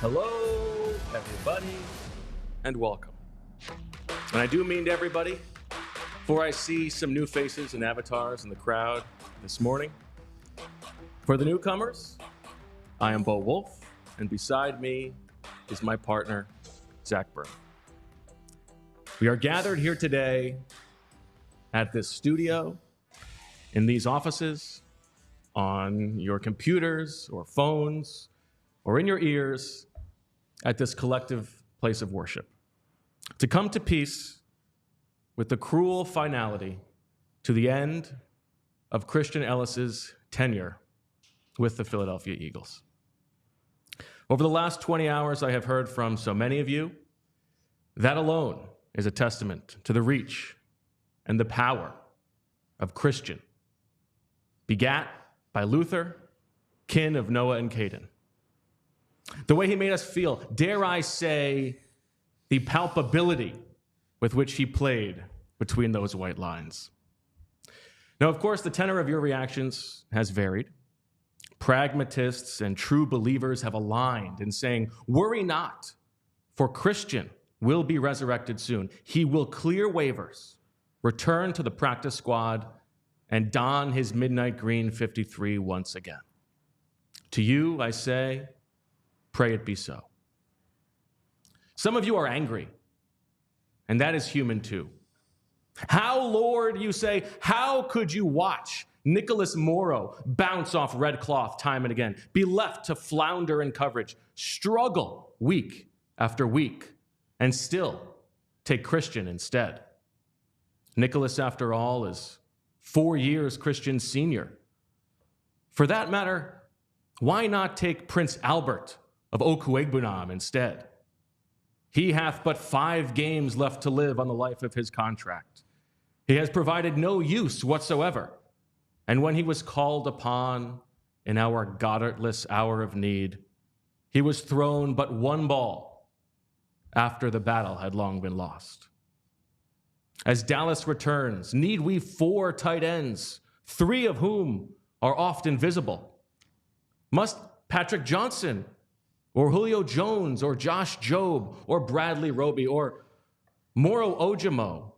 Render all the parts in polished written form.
Hello, everybody, and welcome. And I do mean to everybody, for I see some new faces and avatars in the crowd this morning. For the newcomers, I am Bo Wulf, and beside me is my partner, Zach Berman. We are gathered here today at this studio, in these offices, on your computers or phones, or in your ears, at this collective place of worship, to come to peace with the cruel finality to the end of Christian Ellis's tenure with the Philadelphia Eagles. Over the last 20 hours, I have heard from so many of you. That alone is a testament to the reach and the power of Christian, begat by Luther, kin of Noah and Caden. The way he made us feel, dare I say, the palpability with which he played between those white lines. Now, of course, the tenor of your reactions has varied. Pragmatists and true believers have aligned in saying, worry not, for Christian will be resurrected soon. He will clear waivers, return to the practice squad, and don his midnight green 53 once again. To you, I say, pray it be so. Some of you are angry, and that is human too. How, Lord, you say, how could you watch Nicholas Morrow bounce off red cloth time and again, be left to flounder in coverage, struggle week after week, and still take Christian instead? Nicholas, after all, is 4 years Christian's senior. For that matter, why not take Prince Albert of Okuegbunam instead? He hath but 5 games left to live on the life of his contract. He has provided no use whatsoever. And when he was called upon in our Goedertless hour of need, he was thrown but 1 ball after the battle had long been lost. As Dallas returns, need we 4 tight ends, 3 of whom are often visible? Must Patrick Johnson or Julio Jones, or Josh Jobe, or Bradley Roby, or Moro Ojimo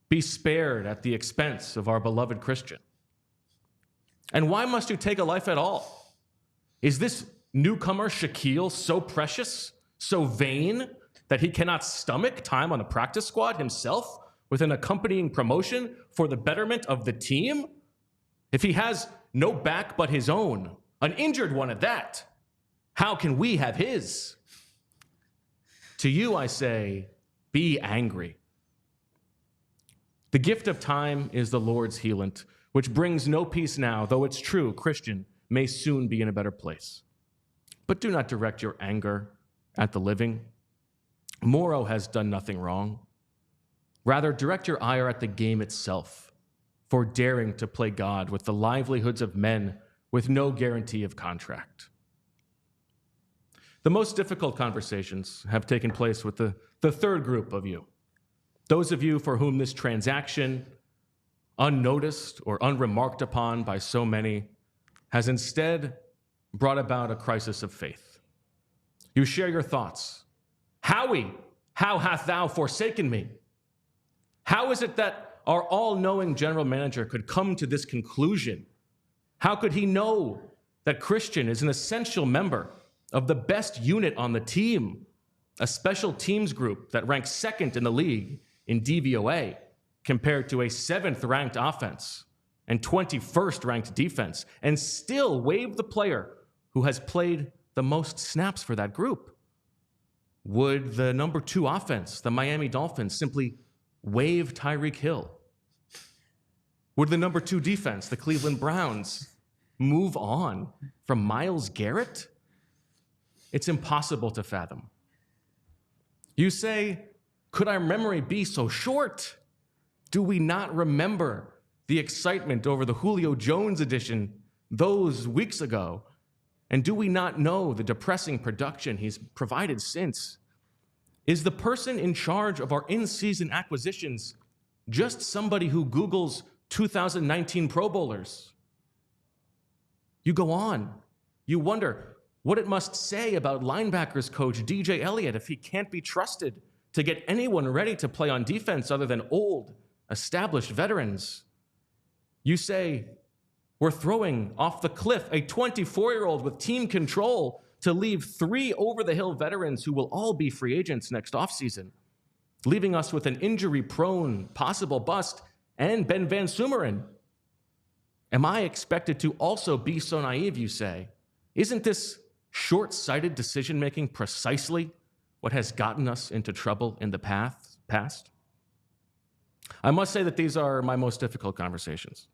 be spared at the expense of our beloved Christian? And why must you take a life at all? Is this newcomer Shaquille so precious, so vain, that he cannot stomach time on the practice squad himself with an accompanying promotion for the betterment of the team? If he has no back but his own, an injured one at that, how can we have his? To you, I say, be angry. The gift of time is the Lord's healant, which brings no peace now, though it's true, Christian may soon be in a better place. But do not direct your anger at the living. Morrow has done nothing wrong. Rather, direct your ire at the game itself, for daring to play God with the livelihoods of men with no guarantee of contract. The most difficult conversations have taken place with the third group of you, those of you for whom this transaction, unnoticed or unremarked upon by so many, has instead brought about a crisis of faith. You share your thoughts. Howie, how hath thou forsaken me? How is it that our all-knowing general manager could come to this conclusion? How could he know that Christian is an essential member of the best unit on the team, a special teams group that ranks 2nd in the league in DVOA compared to a 7th ranked offense and 21st ranked defense, and still waive the player who has played the most snaps for that group? Would the number 2 offense, the Miami Dolphins, simply waive Tyreek Hill? Would the number 2 defense, the Cleveland Browns, move on from Myles Garrett? It's impossible to fathom. You say, could our memory be so short? Do we not remember the excitement over the Julio Jones edition those weeks ago? And do we not know the depressing production he's provided since? Is the person in charge of our in-season acquisitions just somebody who Googles 2019 Pro Bowlers? You go on. You wonder what it must say about linebackers coach DJ Elliott if he can't be trusted to get anyone ready to play on defense other than old, established veterans. You say, we're throwing off the cliff a 24-year-old with team control to leave 3 over-the-hill veterans who will all be free agents next offseason, leaving us with an injury-prone possible bust and Ben Van Sumeren. Am I expected to also be so naive, you say? Isn't this short-sighted decision-making precisely what has gotten us into trouble in the past? I must say that these are my most difficult conversations.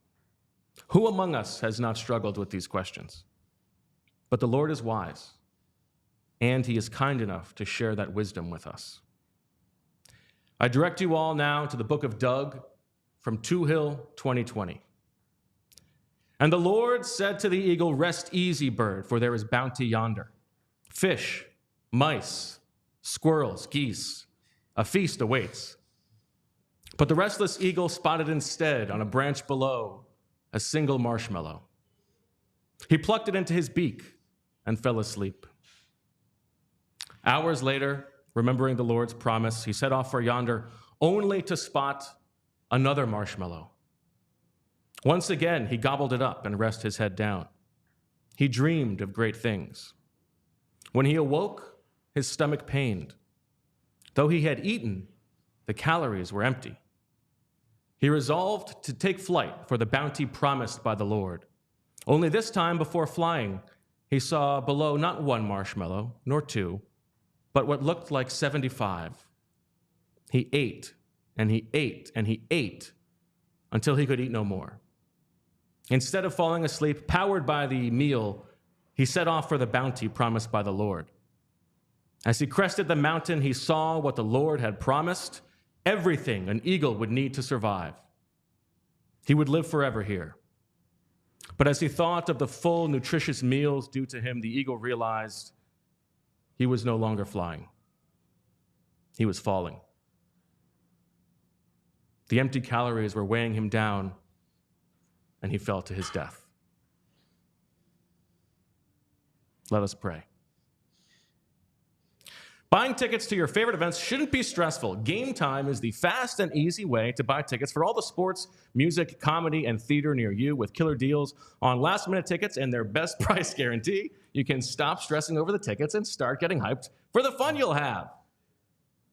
Who among us has not struggled with these questions? But the Lord is wise, and he is kind enough to share that wisdom with us. I direct you all now to the book of Doug from 2 Hill 2020. And the Lord said to the eagle, rest easy, bird, for there is bounty yonder. Fish, mice, squirrels, geese, a feast awaits. But the restless eagle spotted instead on a branch below a single marshmallow. He plucked it into his beak and fell asleep. Hours later, remembering the Lord's promise, he set off for yonder only to spot another marshmallow. Once again, he gobbled it up and rested his head down. He dreamed of great things. When he awoke, his stomach pained. Though he had eaten, the calories were empty. He resolved to take flight for the bounty promised by the Lord. Only this time, before flying, he saw below not 1 marshmallow, nor 2, but what looked like 75. He ate, and he ate, and he ate, until he could eat no more. Instead of falling asleep, powered by the meal, he set off for the bounty promised by the Lord. As he crested the mountain, he saw what the Lord had promised, everything an eagle would need to survive. He would live forever here. But as he thought of the full, nutritious meals due to him, the eagle realized he was no longer flying. He was falling. The empty calories were weighing him down, and he fell to his death. Let us pray. Buying tickets to your favorite events shouldn't be stressful. Game Time is the fast and easy way to buy tickets for all the sports, music, comedy, and theater near you with killer deals on last-minute tickets and their best price guarantee. You can stop stressing over the tickets and start getting hyped for the fun you'll have.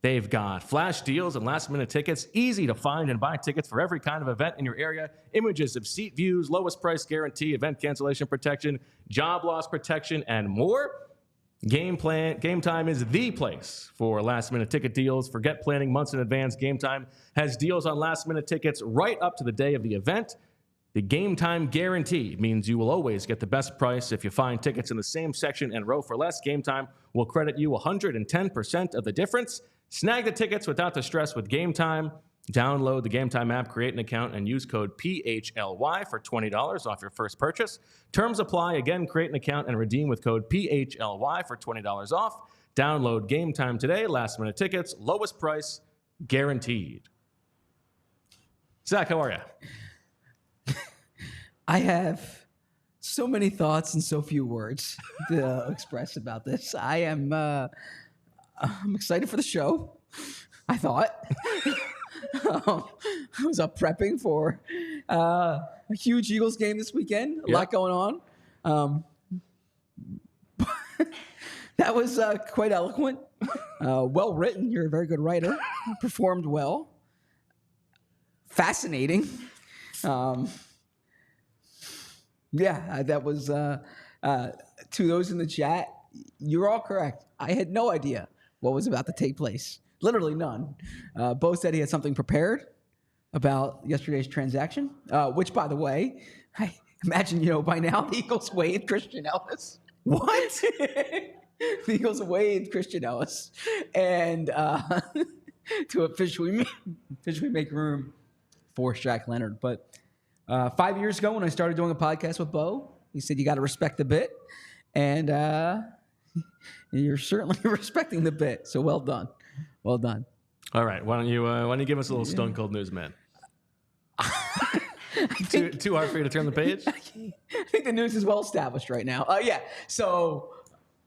They've got flash deals and last-minute tickets, easy to find and buy tickets for every kind of event in your area, images of seat views, lowest price guarantee, event cancellation protection, job loss protection, and more. Game Time is the place for last-minute ticket deals. Forget planning months in advance. Game Time has deals on last-minute tickets right up to the day of the event. The Game Time guarantee means you will always get the best price. If you find tickets in the same section and row for less, Game Time will credit you 110% of the difference. Snag the tickets without the stress with Game Time. Download the Game Time app, create an account, and use code PHLY for $20 off your first purchase. Terms apply. Again, create an account and redeem with code PHLY for $20 off. Download Game Time today. Last-minute tickets, lowest price, guaranteed. Zach, how are you? I have so many thoughts and so few words to express about this. I'm excited for the show, I thought. I was up prepping for a huge Eagles game this weekend. A lot going on. That was quite eloquent. Well written. You're a very good writer. Performed well. Fascinating. That was to those in the chat. You're all correct. I had no idea what was about to take place. Literally none. Bo said he had something prepared. about yesterday's transaction, which, by the way, I imagine by now the Eagles waived Christian Ellis. What? The Eagles waived Christian Ellis, and to officially make room for Shaq Leonard. But 5 years ago, when I started doing a podcast with Bo, he said you got to respect the bit, and you're certainly respecting the bit. So well done, well done. All right, why don't you give us a little Stone Cold News, man? Too hard for you to turn the page? I think the news is well established right now. So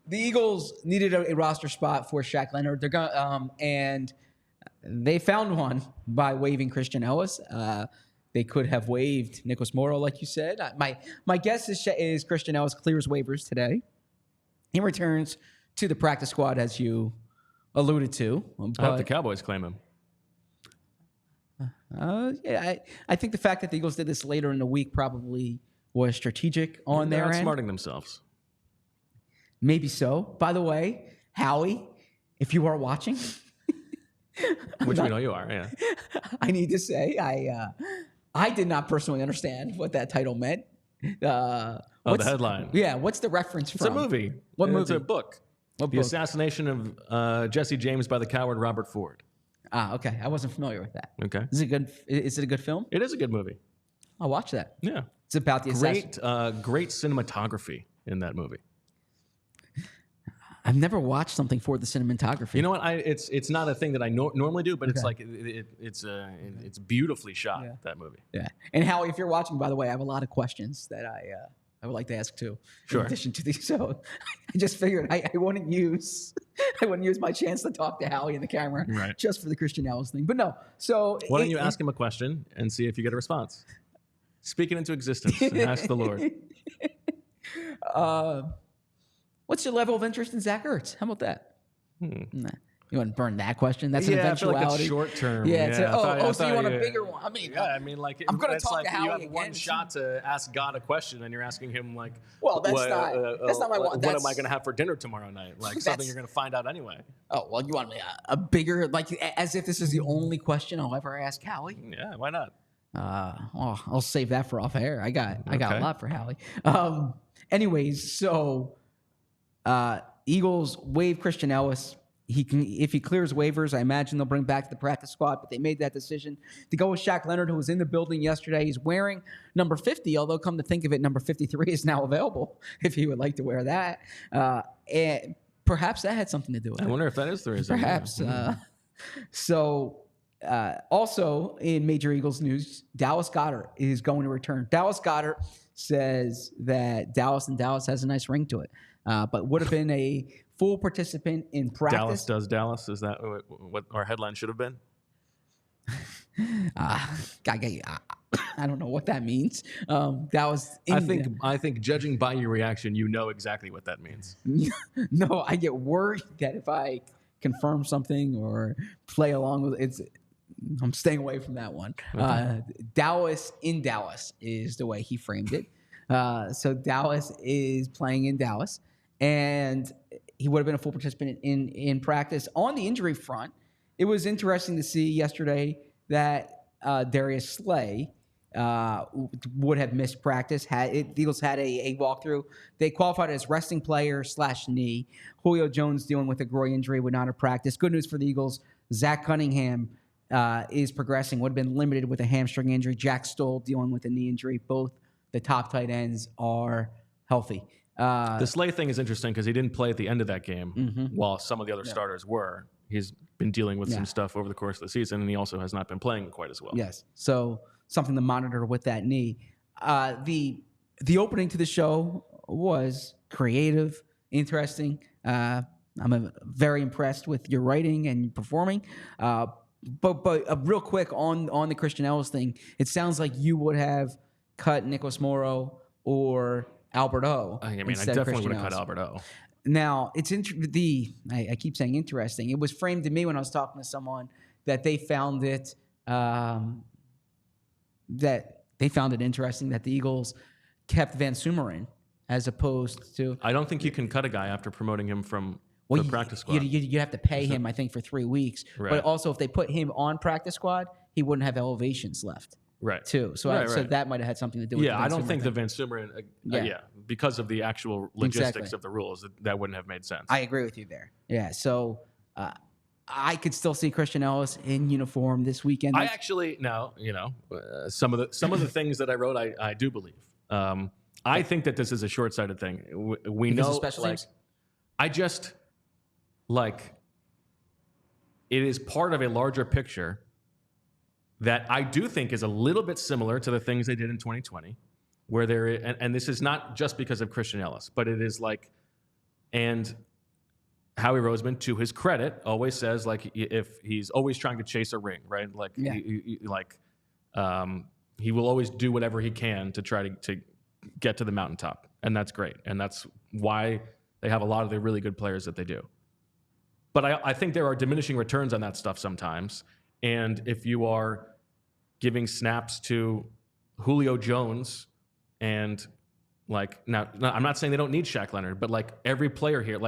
the Eagles needed a roster spot for Shaq Leonard. They're going and they found one by waiving Christian Ellis. They could have waived Nicholas Morrow, like you said. My guess is Christian Ellis clears waivers today. He returns to the practice squad, as you alluded to. I hope the Cowboys claim him. I think the fact that the Eagles did this later in the week probably was strategic on their end. They're outsmarting themselves. Maybe so. By the way, Howie, if you are watching, which we know you are, yeah. I need to say I did not personally understand what that title meant. The headline. Yeah, what's the reference from? It's a movie. What movie? It's a book. What The book? Assassination of Jesse James by the coward Robert Ford. Okay. I wasn't familiar with that. Okay. Is it a good film? It is a good movie. I'll watch that. Yeah. It's about the assassination. Great cinematography in that movie. I've never watched something for the cinematography. You know what? It's not a thing that I normally do, but it's like it's beautifully shot. Yeah. That movie. Yeah. And Howie, if you're watching, by the way, I have a lot of questions that I would like to ask too. Sure. In addition to these, so I just figured I wouldn't use my chance to talk to Howie in the camera just for the Christian Ellis thing. But no. So why don't you ask him a question and see if you get a response? Speak it into existence and ask the Lord. What's your level of interest in Zach Ertz? How about that? Nah. You want to burn that question? That's an I feel eventuality. like it's short term. Yeah. I so you want a thought, bigger one? I mean, I'm going to talk to Howie you have again. one shot to ask God a question, and you're asking him like, well, that's not my one. What am I going to have for dinner tomorrow night? Like something you're going to find out anyway. Oh well, you want a bigger, like as if this is the only question I'll ever ask Howie? Yeah, why not? I'll save that for off air. I got a lot for Howie. Anyways, so Eagles waive Christian Ellis. If he clears waivers, I imagine they'll bring back to the practice squad, but they made that decision to go with Shaq Leonard, who was in the building yesterday. He's wearing number 50, although come to think of it, number 53 is now available if he would like to wear that. And perhaps that had something to do with it. I wonder if that is the reason. Perhaps. Also in Major Eagles news, Dallas Goedert is going to return. Dallas Goedert says that Dallas has a nice ring to it, but would have been a full participant in practice. Dallas does Dallas? Is that what our headline should have been? I don't know what that means. I think judging by your reaction, you know exactly what that means. No, I get worried that if I confirm something or play along with it, I'm staying away from that one. Okay. Dallas in Dallas is the way he framed it. So Dallas is playing in Dallas, and he would have been a full participant in practice. On the injury front, it was interesting to see yesterday that Darius Slay would have missed practice. The Eagles had a walkthrough. They qualified as resting player / knee. Julio Jones dealing with a groin injury would not have practiced. Good news for the Eagles. Zach Cunningham is progressing, would have been limited with a hamstring injury. Jack Stoll dealing with a knee injury. Both the top tight ends are healthy. The Slay thing is interesting because he didn't play at the end of that game while some of the other starters were. He's been dealing with some stuff over the course of the season, and he also has not been playing quite as well. Yes. So something to monitor with that knee. The opening to the show was creative, interesting. I'm very impressed with your writing and performing. But real quick on the Christian Ellis thing, it sounds like you would have cut Nicholas Morrow or Albert O. I definitely would have cut Albert O. Now, it's I keep saying interesting. It was framed to me when I was talking to someone that they found it interesting that the Eagles kept Van Sumeren as opposed to. I don't think you can cut a guy after promoting him from the practice squad. You have to pay him, I think, for 3 weeks. Right. But also, if they put him on practice squad, he wouldn't have elevations left. Right. Too. So, so that might have had something to do with it. it. Yeah, I don't think the Van Sumeren, because of the actual logistics of the rules, that wouldn't have made sense. I agree with you there. Yeah, so I could still see Christian Ellis in uniform this weekend. I actually, now, some of the things that I wrote, I do believe. I think that this is a short-sighted thing. We know, special teams? I just, it is part of a larger picture that I do think is a little bit similar to the things they did in 2020, where and this is not just because of Christian Ellis, but it is and Howie Roseman, to his credit, always says if he's always trying to chase a ring, right? He will always do whatever he can to try to get to the mountaintop, and that's great, and that's why they have a lot of the really good players that they do. But I think there are diminishing returns on that stuff sometimes. And if you are giving snaps to Julio Jones and now I'm not saying they don't need Shaq Leonard, but every player here,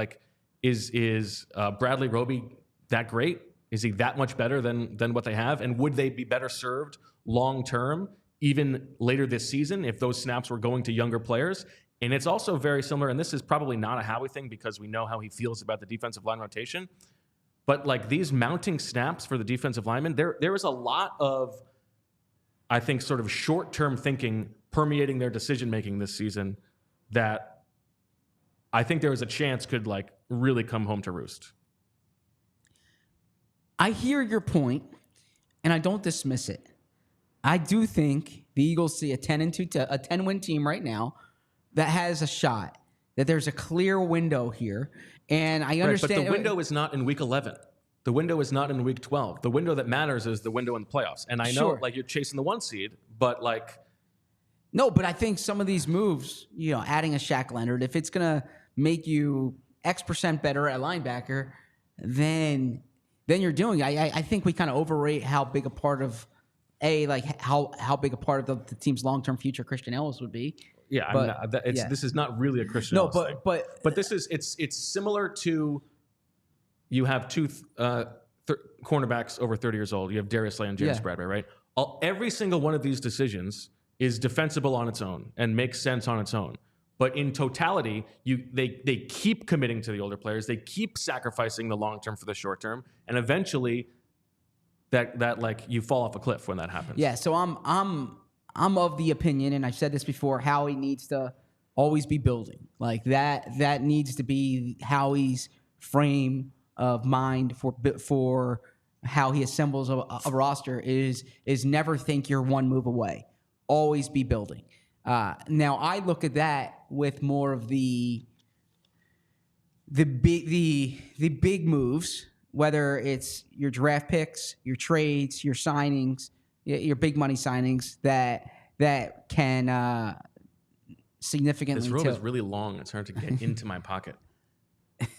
is Bradley Roby that great? Is he that much better than what they have? And would they be better served long term, even later this season, if those snaps were going to younger players? And it's also very similar, and this is probably not a Howie thing because we know how he feels about the defensive line rotation. But these mounting snaps for the defensive linemen, there is a lot of, I think, sort of short-term thinking permeating their decision-making this season that I think there is a chance could really come home to roost. I hear your point, and I don't dismiss it. I do think the Eagles see a 10-win team right now that has a shot, that there's a clear window here. And I understand. But the window is not in week 11. The window is not in week 12. The window that matters is the window in the playoffs. And I know you're chasing the 1 seed, but No, but I think some of these moves, adding a Shaq Leonard, if it's going to make you X% better at linebacker, then you're doing it. I think we kind of overrate how big a part of how big a part of the team's long-term future Christian Ellis would be. Yeah, this is not really a Christian Ellis thing. But this is it's similar to, you have two cornerbacks over 30 years old. You have Darius Slay and James Bradbury, right? Every single one of these decisions is defensible on its own and makes sense on its own. But in totality, they keep committing to the older players. They keep sacrificing the long term for the short term, and eventually, that you fall off a cliff when that happens. Yeah. So I'm of the opinion, and I've said this before, Howie needs to always be building. That needs to be Howie's frame of mind for how he assembles a roster is never think you're one move away. Always be building. Now I look at that with more of the big moves, whether it's your draft picks, your trades, your signings, your big money signings that can significantly. This room is really long. It's hard to get into my pocket.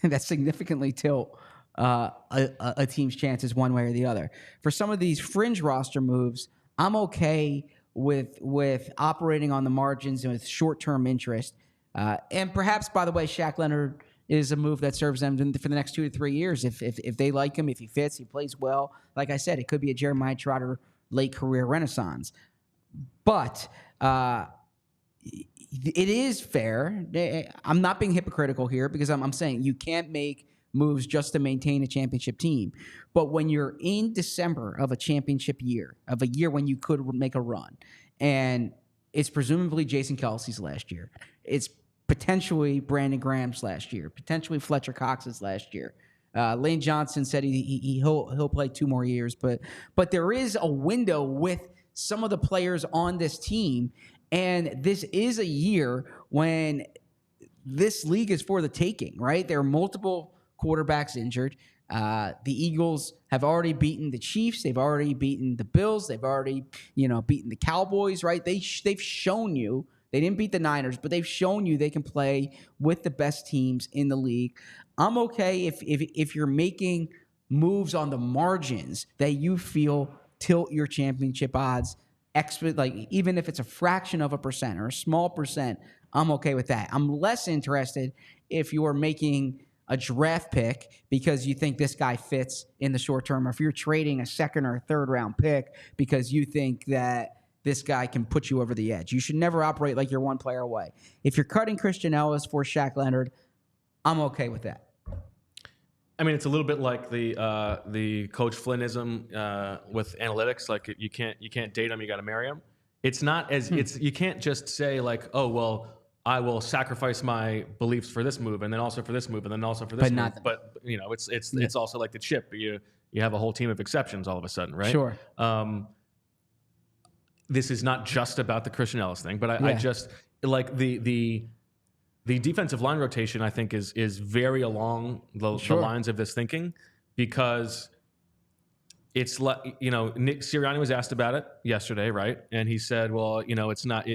That significantly tilt a team's chances one way or the other. For some of these fringe roster moves, I'm okay with operating on the margins and with short-term interest. And perhaps, by the way, Shaq Leonard is a move that serves them for the next 2 to 3 years. If they like him, if he fits, he plays well. Like I said, it could be a Jeremiah Trotter late career renaissance. But it is fair. I'm not being hypocritical here because I'm saying you can't make moves just to maintain a championship team. But when you're in December of a championship year, of a year when you could make a run, and it's presumably Jason Kelce's last year, it's potentially Brandon Graham's last year, potentially Fletcher Cox's last year. Lane Johnson said he'll play 2 more years, but there is a window with some of the players on this team, and this is a year when this league is for the taking, right? There are multiple quarterbacks injured. The Eagles have already beaten the Chiefs. They've already beaten the Bills. They've already, beaten the Cowboys, right? They've shown you. They didn't beat the Niners, but they've shown you they can play with the best teams in the league. I'm okay if you're making moves on the margins that you feel tilt your championship odds, even if it's a fraction of a percent or a small percent, I'm okay with that. I'm less interested if you are making a draft pick because you think this guy fits in the short term, or if you're trading a second or third round pick because you think that this guy can put you over the edge. You should never operate like you're one player away. If you're cutting Christian Ellis for Shaq Leonard, I'm okay with that. I mean, it's a little bit like the Coach Flynnism with analytics. Like you can't date him, you got to marry him. It's not as you can't just say like, oh well, I will sacrifice my beliefs for this move, and then also for this move, and then also for this move. But you know, it's also like the chip. You have a whole team of exceptions all of a sudden, right? Sure. This is not just about the Christian Ellis thing, but I just like the defensive line rotation. I think is very along the lines of this thinking, because it's like, you know, Nick Sirianni was asked about it yesterday, right? And he said, well, you know, it's not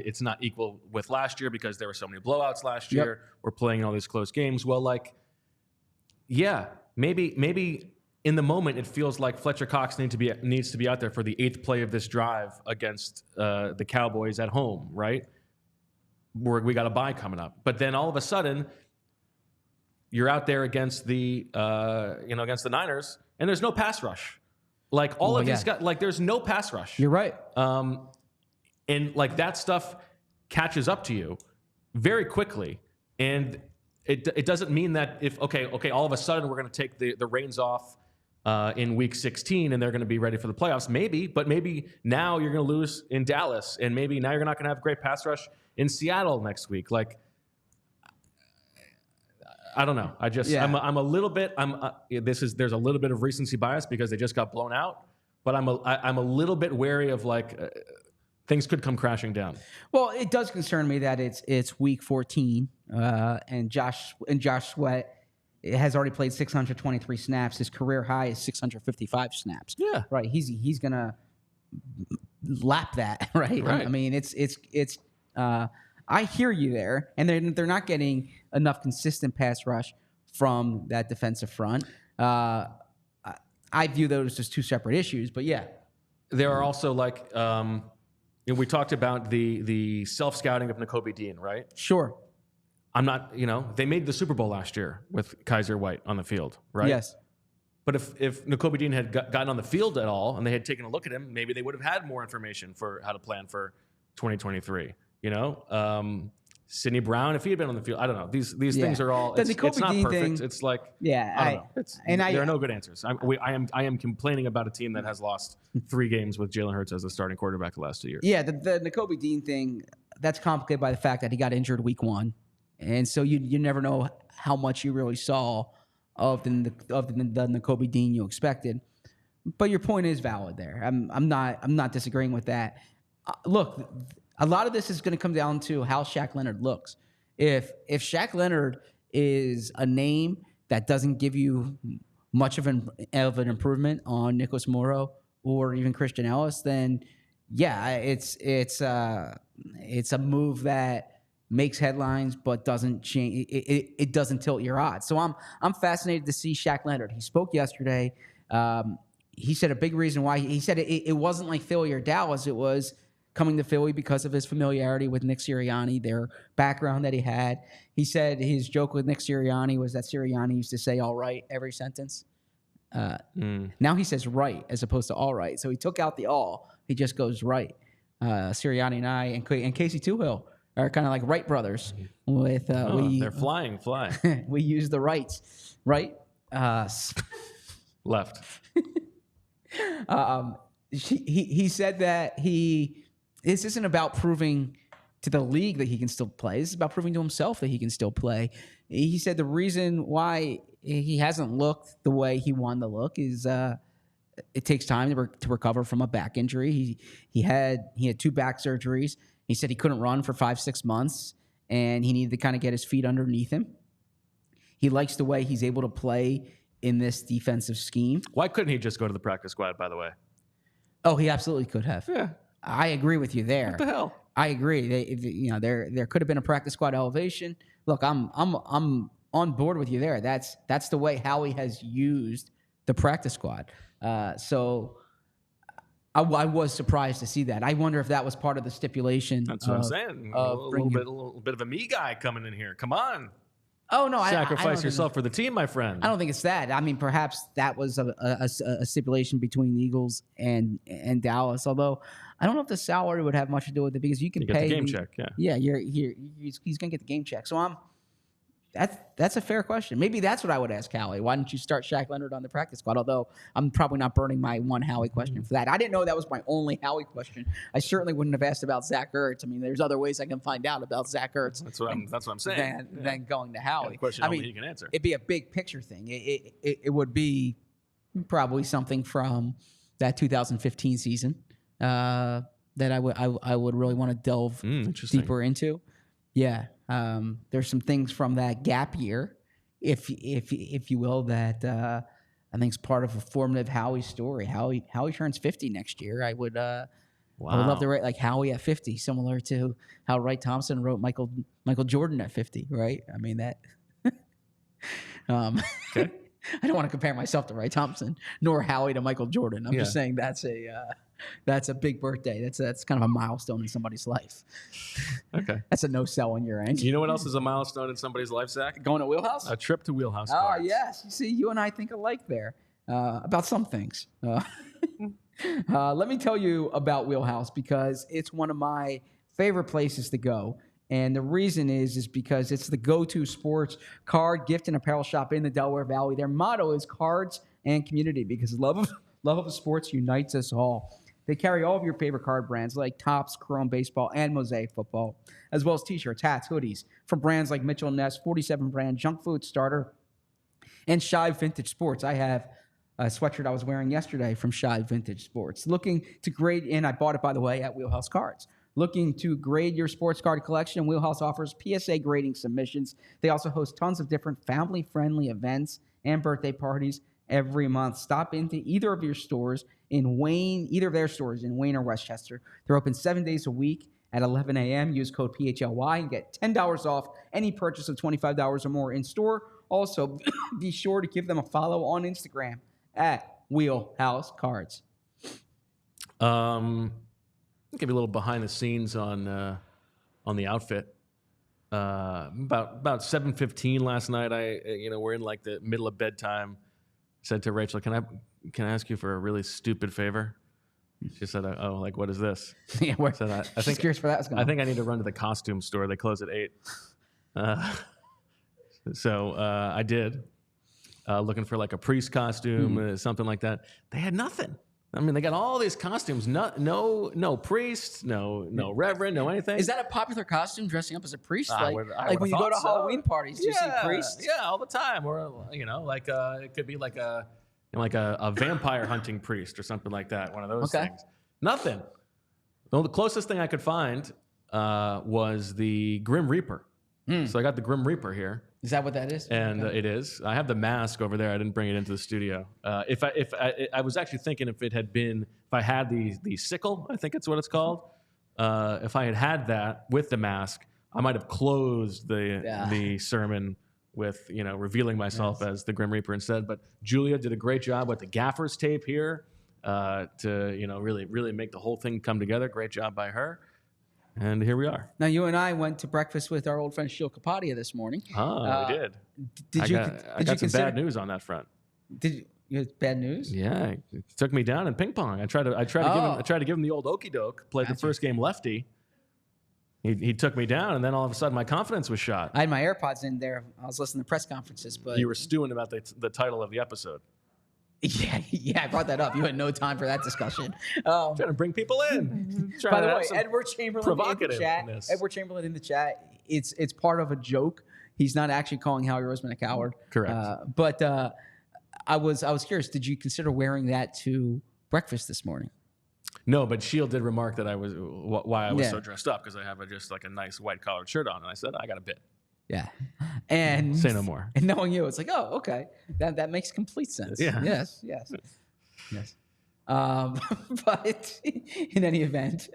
equal with last year because there were so many blowouts last year. We're playing all these close games. Well, like, yeah, maybe in the moment it feels like Fletcher Cox needs to be out there for the 8th play of this drive against the Cowboys at home, right? We got a bye coming up. But then all of a sudden you're out there against the Niners, and there's no pass rush. Like all of these guys, like there's no pass rush. You're right. And like that stuff catches up to you very quickly. And it doesn't mean that if, okay, all of a sudden we're going to take the reins off in week 16 and they're going to be ready for the playoffs. Maybe, but maybe now you're going to lose in Dallas, and maybe now you're not going to have a great pass rush in Seattle next week. Like, I don't know. I'm a little bit. There's a little bit of recency bias because they just got blown out, but I'm a little bit wary of like things could come crashing down. Well, it does concern me that it's week 14, and Josh Sweat has already played 623 snaps. His career high is 655 snaps. Yeah, right. He's gonna lap that, right? I mean, it's. I hear you there, and they're not getting enough consistent pass rush from that defensive front. I view those as two separate issues, but yeah. There are also like we talked about the self-scouting of Nakobe Dean, right? Sure. I'm not, they made the Super Bowl last year with Kaiser White on the field, right? Yes. But if Nakobe Dean had gotten on the field at all and they had taken a look at him, maybe they would have had more information for how to plan for 2023. Sidney Brown, if he had been on the field, I don't know. These things are all. It's not Dean perfect. Thing, it's like I don't know. There are no good answers. I am complaining about a team that has lost 3 games with Jalen Hurts as the starting quarterback the last 2 years. Yeah, the Nakobe Dean thing, that's complicated by the fact that he got injured week 1, and so you never know how much you really saw of the Nakobe Dean you expected. But your point is valid there. I'm not disagreeing with that. Look. A lot of this is going to come down to how Shaq Leonard looks. If Shaq Leonard is a name that doesn't give you much of an improvement on Nicholas Morrow or even Christian Ellis, then yeah, it's a move that makes headlines but doesn't change. It doesn't tilt your odds. So I'm fascinated to see Shaq Leonard. He spoke yesterday. He said a big reason why he said it wasn't like Philly or Dallas. It was coming to Philly because of his familiarity with Nick Sirianni, their background that he had. He said his joke with Nick Sirianni was that Sirianni used to say all right every sentence. Now he says right as opposed to all right. So he took out the all. He just goes right. Sirianni and I and Casey Toohill are kind of like Wright brothers. With they're flying. We use the rights, right? Left. He said that this isn't about proving to the league that he can still play. This is about proving to himself that he can still play. He said the reason why he hasn't looked the way he wanted to look is it takes time to recover from a back injury. He had 2 back surgeries. He said he couldn't run for 5-6 months, and he needed to kind of get his feet underneath him. He likes the way he's able to play in this defensive scheme. Why couldn't he just go to the practice squad, by the way? Oh, he absolutely could have. Yeah. I agree with you there. What the hell? I agree. There could have been a practice squad elevation. Look, I'm on board with you there. That's the way Howie has used the practice squad. So I was surprised to see that. I wonder if that was part of the stipulation. That's what I'm saying. A little bit of a me guy coming in here. Come on. Oh no, I Sacrifice don't yourself for the team, my friend. I don't think it's that. I mean, perhaps that was a stipulation between the Eagles and Dallas. Although I don't know if the salary would have much to do with it because you can You get pay the game check, yeah. Yeah, he's gonna get the game check. So that's a fair question. Maybe that's what I would ask Howie. Why didn't you start Shaq Leonard on the practice squad? Although I'm probably not burning my one Howie question for that. I didn't know that was my only Howie question. I certainly wouldn't have asked about Zach Ertz. I mean, there's other ways I can find out about Zach Ertz. That's what I'm saying. Than going to Howie. Yeah, question only he can answer. It'd be a big picture thing. It would be probably something from that 2015 season that I would really want to delve deeper into. Yeah. There's some things from that gap year, if you will, that I think is part of a formative Howie story. Howie turns 50 next year. I would love to write like Howie at 50, similar to how Wright Thompson wrote Michael Jordan at 50, right? I mean that. Okay. I don't want to compare myself to Wright Thompson nor Howie to Michael Jordan. I'm just saying that's a big birthday. That's kind of a milestone in somebody's life. Okay. That's a no-sell on your end. You know what else is a milestone in somebody's life, Zach? Going to Wheelhouse? A trip to Wheelhouse. Oh, yes. You see, you and I think alike there about some things. Let me tell you about Wheelhouse because it's one of my favorite places to go. And the reason is because it's the go-to sports card, gift, and apparel shop in the Delaware Valley. Their motto is cards and community because love of sports unites us all. They carry all of your favorite card brands like Topps, Chrome Baseball, and Mosaic Football, as well as t-shirts, hats, hoodies from brands like Mitchell & Ness, 47 Brand, Junk Food Starter, and Shive Vintage Sports. I have a sweatshirt I was wearing yesterday from Shive Vintage Sports. Looking to grade in, I bought it, by the way, at Wheelhouse Cards. Looking to grade your sports card collection, Wheelhouse offers PSA grading submissions. They also host tons of different family-friendly events and birthday parties every month. Stop into either of their stores in Wayne or Westchester. They're open 7 days a week at 11 a.m. Use code PHLY and get $10 off any purchase of $25 or more in store. Also, be sure to give them a follow on Instagram at Wheelhouse Cards. I'll give you a little behind the scenes on the outfit. About 7:15 last night, we're in like the middle of bedtime. Said to Rachel, "Can I ask you for a really stupid favor?" She said, "Oh, like what is this?" Yeah, I said, I think curious where that's going. I think I need to run to the costume store. They close at 8. So I did, looking for like a priest costume, something like that. They had nothing. I mean, they got all these costumes. No priest, no reverend, no anything. Is that a popular costume, dressing up as a priest? I like when you go to Halloween parties, do you see priests? Yeah, all the time. Or it could be like a vampire hunting priest or something like that. One of those things. Nothing. The closest thing I could find was the Grim Reaper. So I got the Grim Reaper here. Is that what that is? And it is. I have the mask over there. I didn't bring it into the studio. If I was actually thinking if I had the sickle, I think it's what it's called. If I had that with the mask, I might have closed the sermon with revealing myself as the Grim Reaper instead. But Julia did a great job with the gaffer's tape here to really make the whole thing come together. Great job by her. And here we are. Now, you and I went to breakfast with our old friend Sheil Kapadia this morning. Oh, we did. I got some bad news on that front. You had bad news? Yeah, he took me down in ping pong. I tried to give him the old okey doke. Played the first game lefty. He took me down, and then all of a sudden my confidence was shot. I had my AirPods in there. I was listening to press conferences, but you were stewing about the title of the episode. Yeah, I brought that up. You had no time for that discussion. Trying to bring people in. By the way, Edward Chamberlain in the chat. It's part of a joke. He's not actually calling Howie Roseman a coward. Correct. But I was curious. Did you consider wearing that to breakfast this morning? No, but Shield did remark that why I was so dressed up because I have just like a nice white collared shirt on, and I said I got a bit. Yeah, and say no more. And knowing you, it's like, oh, okay, that makes complete sense. Yeah. Yes. But in any event,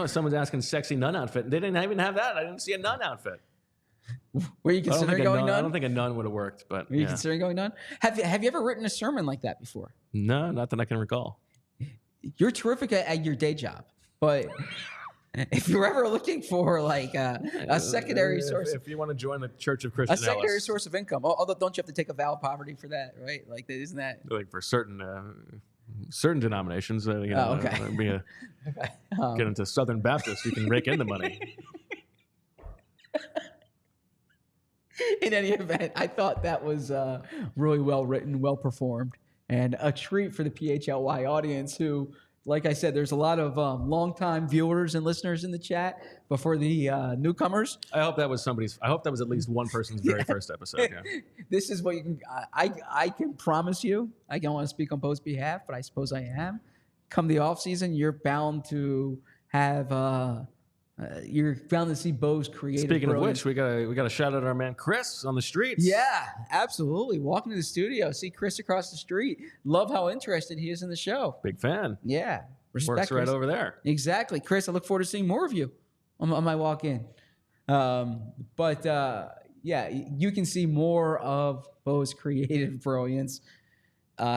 someone's asking sexy nun outfit. They didn't even have that. I didn't see a nun outfit. Were you considering going nun? I don't think a nun would have worked. But were you considering going nun? Have you ever written a sermon like that before? No, not that I can recall. You're terrific at your day job, but if you're ever looking for like a secondary source, if you want to join the Church of Christian a secondary Ellis, source of income. Although, don't you have to take a vow of poverty for that, right? Like, isn't that like for certain denominations, okay. Get into Southern Baptist, you can rake in the money. In any event, I thought that was really well written, well performed, and a treat for the PHLY audience who, like I said, there's a lot of longtime viewers and listeners in the chat, but for the newcomers, I hope that was at least one person's very first episode. Yeah. this is what you can. I can promise you. I don't want to speak on Bo's behalf, but I suppose I am. Come the off season, you're bound to have. You're bound to see Bo's creative. Speaking brilliance. of which, we got to shout out our man Chris on the streets. Yeah, absolutely. Walking to the studio, see Chris across the street. Love how interested he is in the show. Big fan. Yeah, respect Works right Chris. over there. Exactly, Chris. I look forward to seeing more of you on my walk in. Yeah, you can see more of Bo's creative brilliance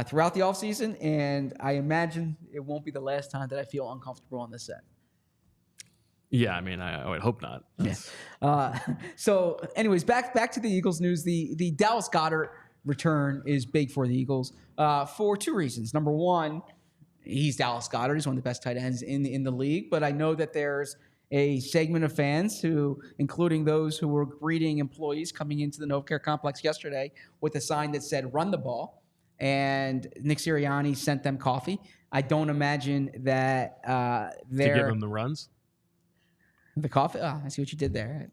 throughout the offseason, and I imagine it won't be the last time that I feel uncomfortable on this set. Yeah, I mean, I would hope not. Yeah. So, anyways, back to the Eagles news. The Dallas Goedert return is big for the Eagles for two reasons. Number one, he's Dallas Goedert. He's one of the best tight ends in the league. But I know that there's a segment of fans who, including those who were greeting employees coming into the Novacare complex yesterday with a sign that said "Run the ball," and Nick Sirianni sent them coffee. I don't imagine that they're to give them the runs. The coffee. Oh, I see what you did there.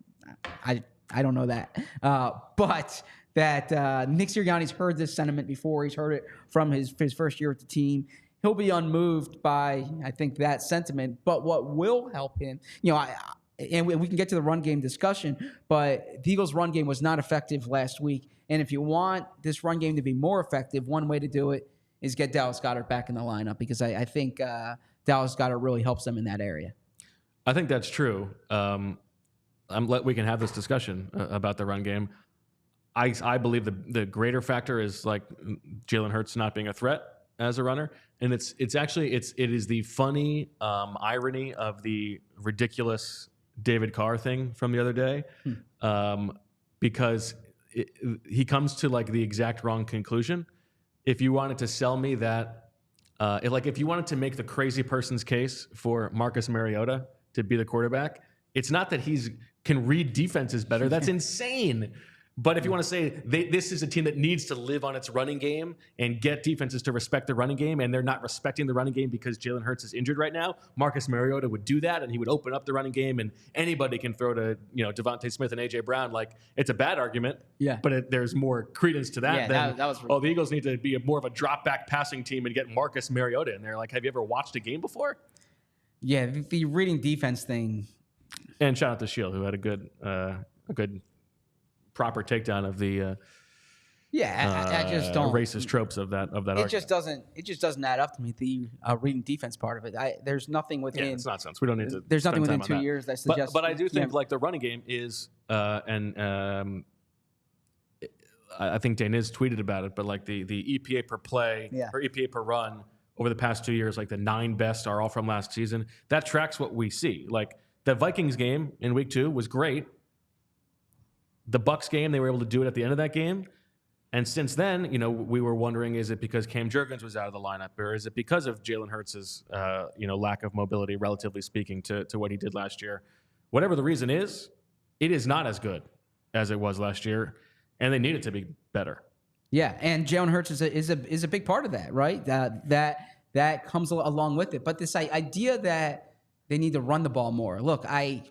I don't know that, but that Nick Sirianni's heard this sentiment before. He's heard it from his first year with the team. He'll be unmoved by, I think, that sentiment. But what will help him, and we can get to the run game discussion, but the Eagles' run game was not effective last week. And if you want this run game to be more effective, one way to do it is get Dallas Goedert back in the lineup, because I think Dallas Goedert really helps them in that area. I think that's true. We can have this discussion about the run game. I believe the greater factor is like Jalen Hurts not being a threat as a runner, and it is the funny irony of the ridiculous David Carr thing from the other day, because he comes to like the exact wrong conclusion. If you wanted to sell me that, if you wanted to make the crazy person's case for Marcus Mariota to be the quarterback, it's not that he's can read defenses better. That's insane. But if you want to say this is a team that needs to live on its running game and get defenses to respect the running game, and they're not respecting the running game because Jalen Hurts is injured right now, Marcus Mariota would do that, and he would open up the running game, and anybody can throw to Devontae Smith and A.J. Brown. Like, it's a bad argument, but there's more credence to that than, that was the Eagles need to be more of a drop-back passing team and get Marcus Mariota in there. Like, have you ever watched a game before? Yeah, the reading defense thing. And shout out to Shield, who had a good proper takedown of the I just don't racist tropes of that argument. It just doesn't add up to me, the reading defense part of it. There's nothing within. Yeah, it's nonsense. We don't need to. There's nothing within 2 years that suggests. But I do think like the running game is I think Daniz tweeted about it, but like the EPA per play or EPA per run over the past 2 years, like the 9 best are all from last season. That tracks what we see. Like the Vikings game in week 2 was great. The Bucs game, they were able to do it at the end of that game. And since then, we were wondering, is it because Cam Jurgens was out of the lineup, or is it because of Jalen Hurts' lack of mobility, relatively speaking, to what he did last year? Whatever the reason is, it is not as good as it was last year, and they need it to be better. Yeah, and Jalen Hurts is a big part of that, right? That comes along with it. But this idea that they need to run the ball more. Look, I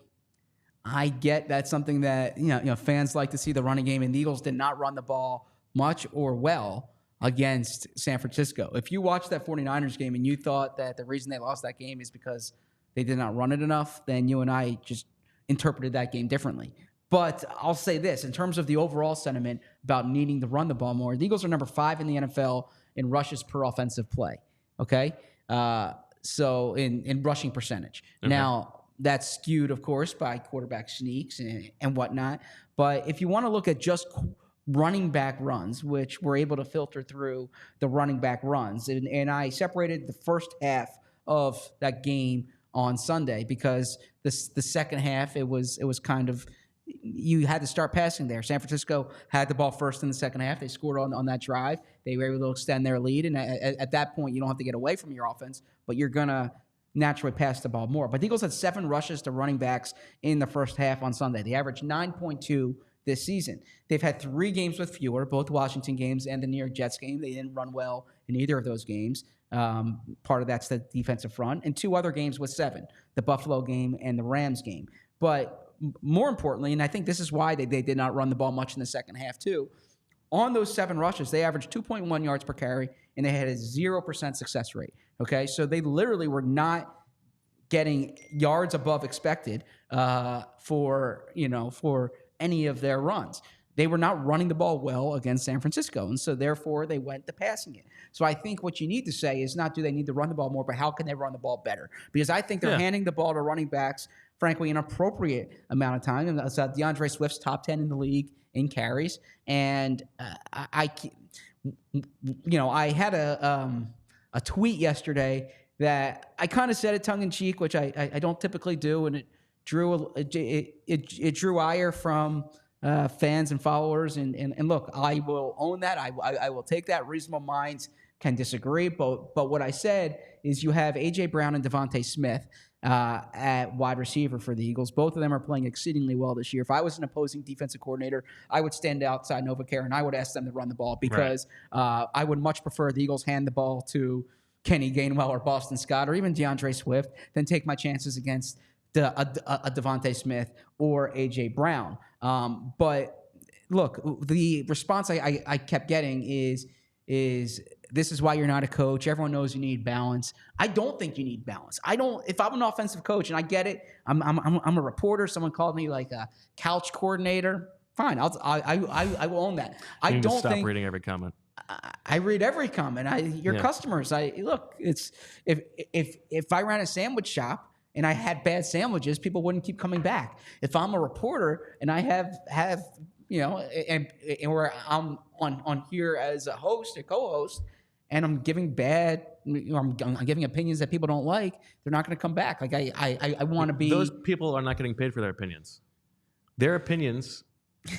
get that's something that fans like to see, the running game, and the Eagles did not run the ball much or well against San Francisco. If you watched that 49ers game and you thought that the reason they lost that game is because they did not run it enough, then you and I just interpreted that game differently. But I'll say this, in terms of the overall sentiment about needing to run the ball more, the Eagles are number 5 in the NFL in rushes per offensive play, okay? So in rushing percentage. Okay. Now, that's skewed, of course, by quarterback sneaks and whatnot. But if you want to look at just running back runs, which we're able to filter through the running back runs, and I separated the first half of that game on Sunday because the second half it was kind of you had to start passing there. San Francisco had the ball first in the second half. They scored on that drive. They were able to extend their lead, and at that point, you don't have to get away from your offense, but you're gonna naturally pass the ball more. But the Eagles had 7 rushes to running backs in the first half on Sunday. They averaged 9.2 this season. They've had 3 games with fewer, both Washington games and the New York Jets game. They didn't run well in either of those games. Part of that's the defensive front. And 2 other games with 7, the Buffalo game and the Rams game. But more importantly, and I think this is why they did not run the ball much in the second half too, on those 7 rushes, they averaged 2.1 yards per carry, and they had a 0% success rate. Okay, so they literally were not getting yards above expected for any of their runs. They were not running the ball well against San Francisco, and so therefore they went to passing it. So I think what you need to say is not do they need to run the ball more, but how can they run the ball better? Because I think they're handing the ball to running backs, frankly, an appropriate amount of time. And DeAndre Swift's top 10 in the league in carries, and I had a tweet yesterday that I kind of said it tongue in cheek, which I don't typically do, and it drew ire from fans and followers. And look, I will own that. I will take that. Reasonable minds can disagree, but what I said is you have A.J. Brown and Devontae Smith at wide receiver for the Eagles. Both of them are playing exceedingly well this year. If I was an opposing defensive coordinator, I would stand outside NovaCare and I would ask them to run the ball because I would much prefer the Eagles hand the ball to Kenny Gainwell or Boston Scott or even DeAndre Swift than take my chances against a Devontae Smith or A.J. Brown. But look, the response I kept getting is this is why you're not a coach. Everyone knows you need balance. I don't think you need balance. If I'm an offensive coach, and I get it, I'm a reporter. Someone called me like a couch coordinator. Fine, I will own that. I don't stop reading every comment. I read every comment. Your customers. Look. It's if I ran a sandwich shop and I had bad sandwiches, people wouldn't keep coming back. If I'm a reporter and I have and where I'm on here as a host, a co-host, and I'm giving I'm giving opinions that people don't like, they're not going to come back. Like I want to be. Those people are not getting paid for their opinions. Their opinions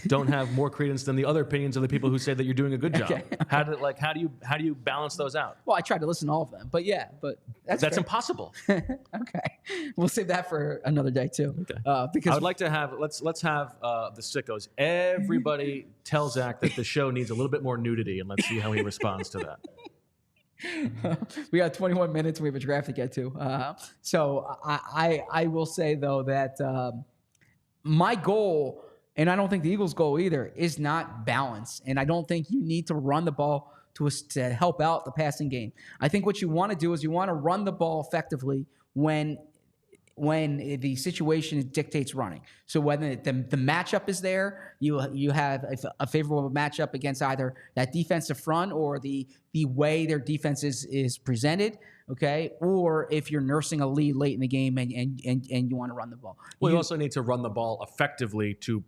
don't have more credence than the other opinions of the people who say that you're doing a good job. Okay. How do you balance those out? Well, I tried to listen to all of them, but that's impossible. Okay, we'll save that for another day too. Okay. Because I would like to have let's have the sickos. Everybody tell Zach that the show needs a little bit more nudity, and let's see how he responds to that. We got 21 minutes. We have a draft to get to. So I will say though that my goal. And I don't think the Eagles' goal either is not balance. And I don't think you need to run the ball to help out the passing game. I think what you want to do is you want to run the ball effectively when the situation dictates running. So when the matchup is there, you have a favorable matchup against either that defensive front or the way their defense is presented. Okay, or if you're nursing a lead late in the game and you want to run the ball. Well, you also need to run the ball effectively to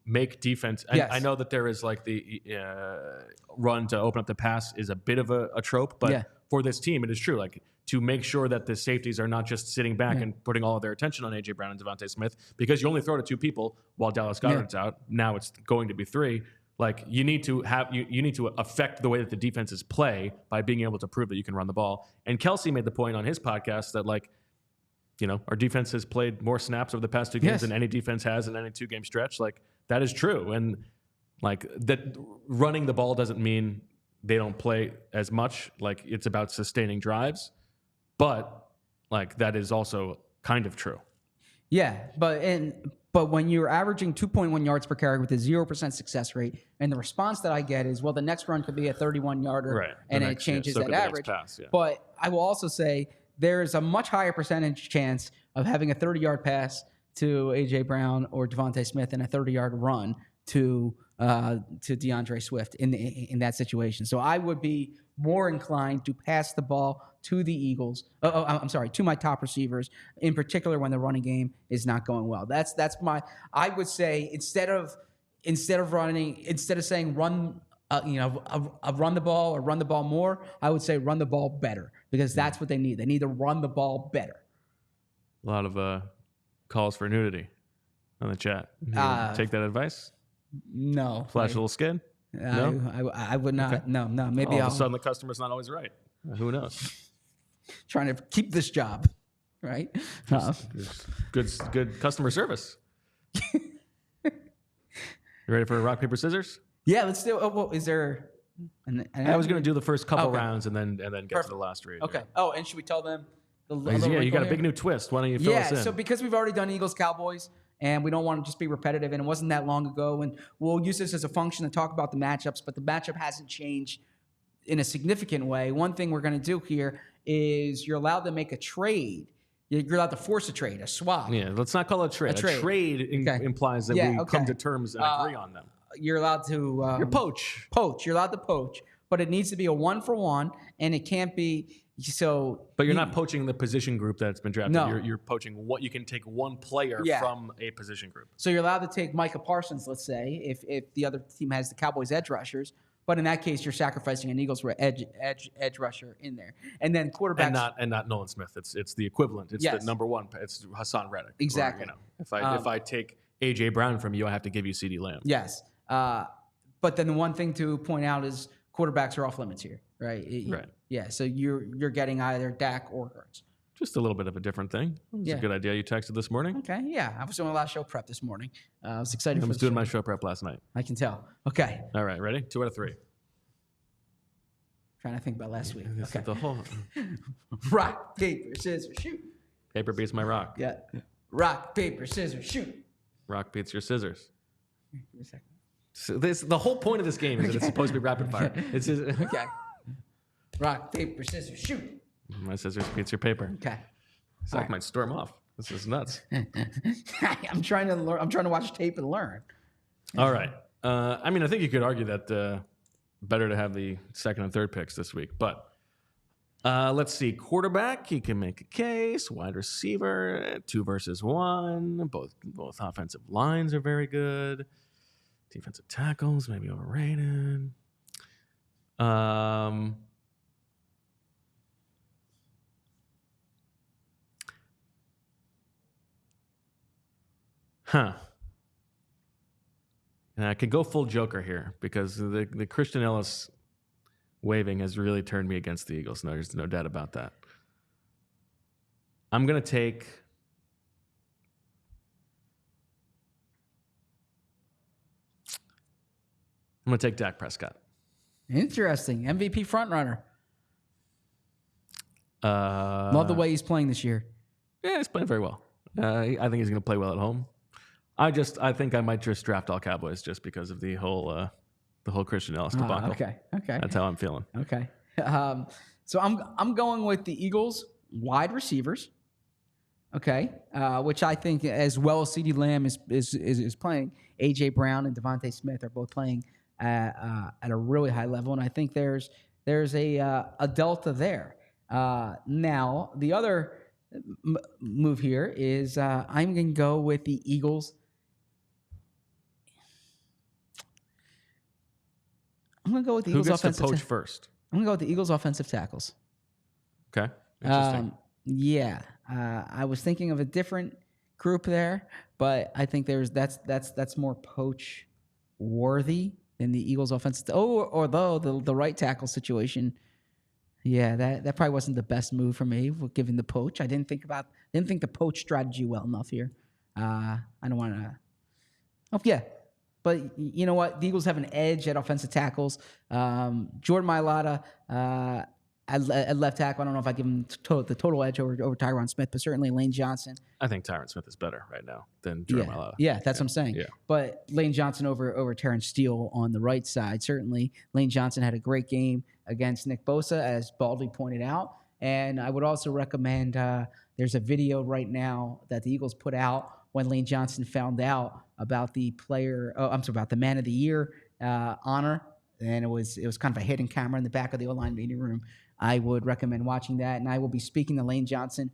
make defense. And yes. I know that there is like the run to open up the pass is a bit of a trope, but for this team, it is true. Like to make sure that the safeties are not just sitting back and putting all of their attention on A.J. Brown and Devontae Smith, because you only throw to 2 people while Dallas Goedert's out. Now it's going to be 3. Like you need to affect the way that the defenses play by being able to prove that you can run the ball. And Kelsey made the point on his podcast that our defense has played more snaps over the past 2 games than any defense has in any 2-game stretch. Like that is true. And like that running the ball doesn't mean they don't play as much. Like it's about sustaining drives, but like that is also kind of true. Yeah, but when you're averaging 2.1 yards per carry with a 0% success rate, and the response that I get is, well, the next run could be a 31-yarder, and it changes that average. Pass, But I will also say there is a much higher percentage chance of having a 30-yard pass to A.J. Brown or Devontae Smith and a 30-yard run to DeAndre Swift in that situation. So I would be more inclined to pass the ball to the Eagles. To my top receivers, in particular when the running game is not going well. That's my. I would say instead of saying run, run the ball or run the ball more, I would say run the ball better because that's what they need. They need to run the ball better. A lot of calls for nudity on the chat. You take that advice? No. Flash a little skin? No? I would not. Okay. No. Maybe all of a sudden the customer's not always right. Who knows? Trying to keep this job, right? Good customer service. You ready for rock, paper, scissors? Yeah, let's do it. Oh, well, is there... I was going to do the first couple rounds and then get to the last read. Okay. Oh, and should we tell them? You got a big new twist. Why don't you fill us in? So because we've already done Eagles-Cowboys, and we don't want to just be repetitive, and it wasn't that long ago, and we'll use this as a function to talk about the matchups, but the matchup hasn't changed in a significant way. One thing we're going to do here is you're allowed to make a trade. You're allowed to force a trade, a swap. Yeah, let's not call it a trade. A trade implies that we come to terms and agree on them. You're allowed to... you're poach. Poach. You're allowed to poach, but it needs to be a 1-for-1, and it can't be... But you're not poaching the position group that's been drafted. No. You're poaching what you can take one player from a position group. So you're allowed to take Micah Parsons, let's say, if the other team has the Cowboys edge rushers. But in that case, you're sacrificing an Eagles edge rusher in there, and then quarterbacks and not Nolan Smith. It's the equivalent. It's the number one. It's Hassan Reddick. Exactly. Or, if I take AJ Brown from you, I have to give you CeeDee Lamb. Yes. But then the one thing to point out is quarterbacks are off limits here, right? Right. Yeah. So you're getting either Dak or Hurts. Just a little bit of a different thing. It was a good idea you texted this morning. Okay. Yeah. I was doing a lot of show prep this morning. I was excited. I was doing my show prep last night. I can tell. Okay. All right. Ready? 2 out of 3. Trying to think about last week. This is the whole rock, paper, scissors, shoot. Paper beats my rock. Yeah. Rock, paper, scissors, shoot. Rock beats your scissors. Give me a second. So the whole point of this game is that it's supposed to be rapid fire. It's just, okay. Rock, paper, scissors, shoot. My scissors beats your paper. Okay. Zach might storm off. This is nuts. I'm trying to learn. I'm trying to watch tape and learn. All right. I mean, I think you could argue that better to have the second and third picks this week. But let's see. Quarterback, you can make a case. Wide receiver, 2 versus 1. Both offensive lines are very good. Defensive tackles, maybe overrated. And I could go full Joker here because the Christian Ellis waiving has really turned me against the Eagles. No, there's no doubt about that. I'm going to take... I'm going to take Dak Prescott. Interesting. MVP frontrunner. Love the way he's playing this year. Yeah, he's playing very well. I think he's going to play well at home. I think I might just draft all Cowboys just because of the whole Christian Ellis debacle. Okay. That's how I'm feeling. Okay. So I'm going with the Eagles wide receivers. Okay, which I think as well as CeeDee Lamb is playing, AJ Brown and Devontae Smith are both playing at a really high level, and I think there's a delta there. Now the other move here is I'm going to go with the Eagles. I'm going to go with the Eagles offensive. Who gets to poach first? I'm going to go with the Eagles offensive tackles. Okay, interesting. Yeah, I was thinking of a different group there, but I think that's more poach worthy than the Eagles offensive. Although the right tackle situation, yeah, that probably wasn't the best move for me given the poach. I didn't think the poach strategy well enough here. I don't want to. Oh yeah. But you know what? The Eagles have an edge at offensive tackles. Jordan Mailata at left tackle. I don't know if I give him the total edge over Tyron Smith, but certainly Lane Johnson. I think Tyron Smith is better right now than Jordan Mailata. Yeah, that's what I'm saying. Yeah. But Lane Johnson over Terrence Steele on the right side. Certainly, Lane Johnson had a great game against Nick Bosa, as Baldy pointed out. And I would also recommend there's a video right now that the Eagles put out when Lane Johnson found out about the about the Man of the Year honor, and it was kind of a hidden camera in the back of the O-line meeting room. I would recommend watching that, and I will be speaking to Lane Johnson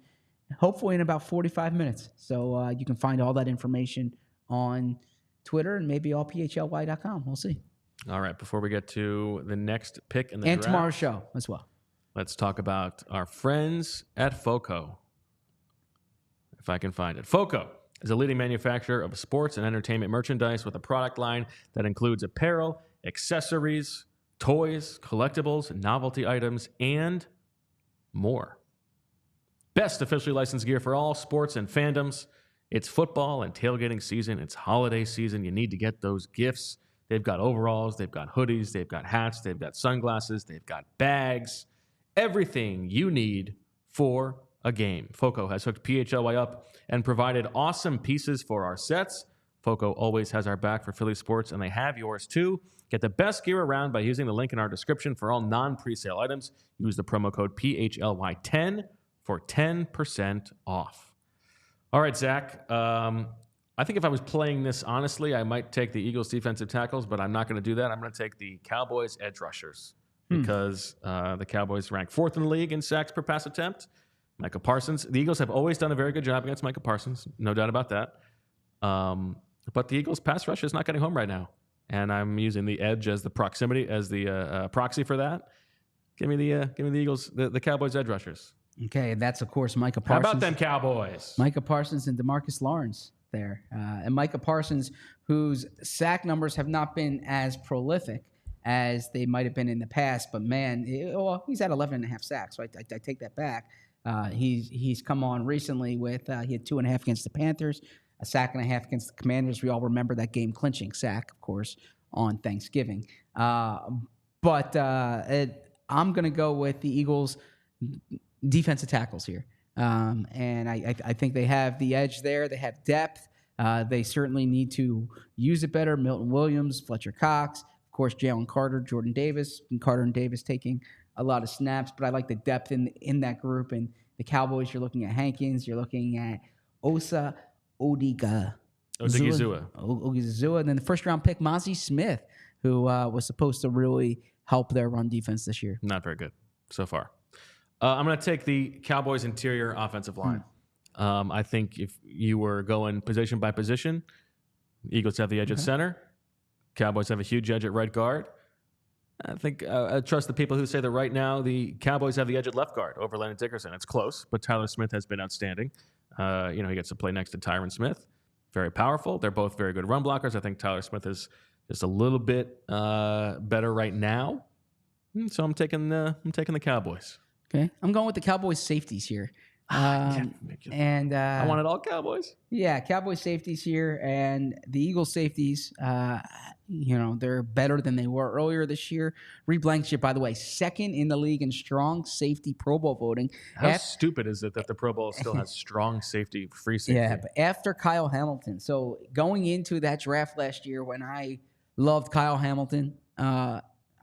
hopefully in about 45 minutes. So you can find all that information on Twitter and maybe allphly.com. We'll see. All right, before we get to the next pick in the draft, draft, tomorrow's show as well, let's talk about our friends at Foco. if I can find it. Foco is a leading manufacturer of sports and entertainment merchandise with a product line that includes apparel, accessories, toys, collectibles, novelty items, and more. Best officially licensed gear for all sports and fandoms. It's football and tailgating season. It's holiday season. You need to get those gifts. They've got overalls. They've got hoodies. They've got hats. They've got sunglasses. They've got bags. Everything you need for a game. Foco has hooked PHLY up and provided awesome pieces for our sets. Foco always has our back for Philly sports, and they have yours too. Get the best gear around by using the link in our description for all non-presale items. Use the promo code PHLY10 for 10% off. All right, Zach. I think if I was playing this honestly, I might take the Eagles defensive tackles, but I'm not going to do that. I'm going to take the Cowboys edge rushers because the Cowboys rank 4th in the league in sacks per pass attempt. Micah Parsons. The Eagles have always done a very good job against Micah Parsons. No doubt about that. But the Eagles pass rush is not getting home right now. And I'm using the edge as the proximity, as the proxy for that. Give me the Eagles, the Cowboys edge rushers. Okay, and that's, of course, Micah Parsons. How about them Cowboys? Micah Parsons and DeMarcus Lawrence there. And Micah Parsons, whose sack numbers have not been as prolific as they might have been in the past. But, man, he's at 11.5 sacks, so I take that back. He's come on recently with he had 2.5 against the Panthers, a sack and a half against the Commanders. We all remember that game-clinching sack, of course, on Thanksgiving. But I'm going to go with the Eagles' defensive tackles here. And I think they have the edge there. They have depth. They certainly need to use it better. Milton Williams, Fletcher Cox, of course, Jalen Carter, Jordan Davis, and Carter and Davis taking a lot of snaps. But I like the depth in that group. And the Cowboys, you're looking at Hankins. You're looking at Osa Odigizua. And then the first-round pick, Mozzie Smith, who was supposed to really help their run defense this year. Not very good so far. I'm going to take the Cowboys' interior offensive line. I think if you were going position by position, Eagles have the edge at center. Cowboys have a huge edge at right guard. I think I trust the people who say that right now the Cowboys have the edge at left guard over Landon Dickerson. It's close, but Tyler Smith has been outstanding. He gets to play next to Tyron Smith. Very powerful. They're both very good run blockers. I think Tyler Smith is just a little bit better right now. So I'm taking the Cowboys. Okay, I'm going with the Cowboys safeties here. I wanted all Cowboys. Yeah, Cowboys safeties here, and the Eagles safeties. They're better than they were earlier this year. Reed Blankenship, by the way, 2nd in the league in strong safety Pro Bowl voting. How stupid is it that the Pro Bowl still has strong safety, free safety? Yeah, but after Kyle Hamilton. So going into that draft last year, when I loved Kyle Hamilton,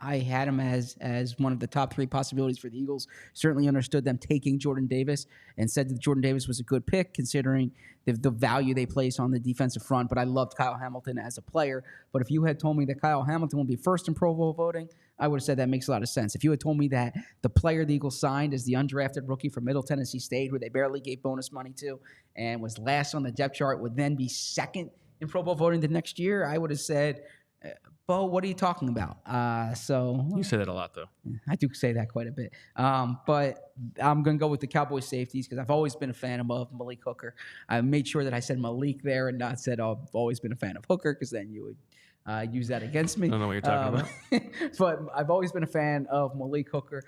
I had him as one of the top 3 possibilities for the Eagles. Certainly understood them taking Jordan Davis and said that Jordan Davis was a good pick considering the value they place on the defensive front. But I loved Kyle Hamilton as a player. But if you had told me that Kyle Hamilton would be 1st in Pro Bowl voting, I would have said that makes a lot of sense. If you had told me that the player the Eagles signed is the undrafted rookie from Middle Tennessee State, who they barely gave bonus money to, and was last on the depth chart, would then be 2nd in Pro Bowl voting the next year, I would have said, Bo, what are you talking about? You say that a lot, though. I do say that quite a bit. But I'm going to go with the Cowboys safeties because I've always been a fan of Malik Hooker. I made sure that I said Malik there and not said, I've always been a fan of Hooker because then you would use that against me. I don't know what you're talking about. But I've always been a fan of Malik Hooker.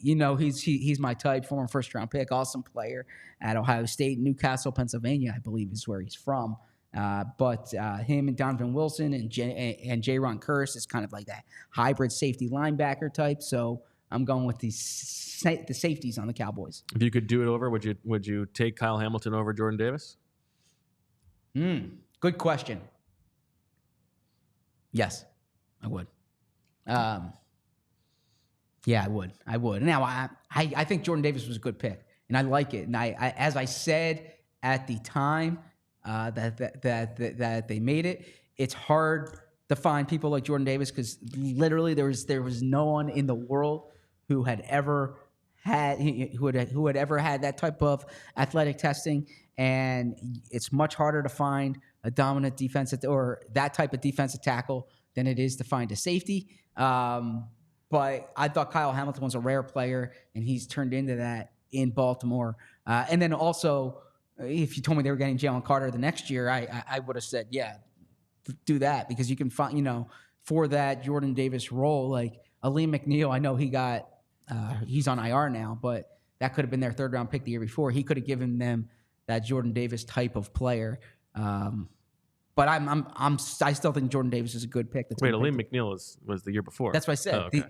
He's my type, former first-round pick, awesome player at Ohio State. Newcastle, Pennsylvania, I believe is where he's from. But him and Donovan Wilson and Jaron Curse is kind of like that hybrid safety linebacker type. So I'm going with the safeties on the Cowboys. If you could do it over, would you take Kyle Hamilton over Jordan Davis? Good question. Yes, I would. Yeah, I would. Now, I think Jordan Davis was a good pick, and I like it. And I as I said at the time that they made it, it's hard to find people like Jordan Davis because literally there was no one in the world who had ever had that type of athletic testing, and it's much harder to find a dominant defensive or that type of defensive tackle than it is to find a safety. But I thought Kyle Hamilton was a rare player, and he's turned into that in Baltimore. And then also, if you told me they were getting Jalen Carter the next year, I would have said, yeah, do that, because you can find, for that Jordan Davis role, like Aleem McNeil, I know he's on IR now, but that could have been their 3rd round pick the year before. He could have given them that Jordan Davis type of player. But I still think Jordan Davis is a good pick. Wait, Aleem McNeil was the year before. That's what I said. Oh, okay.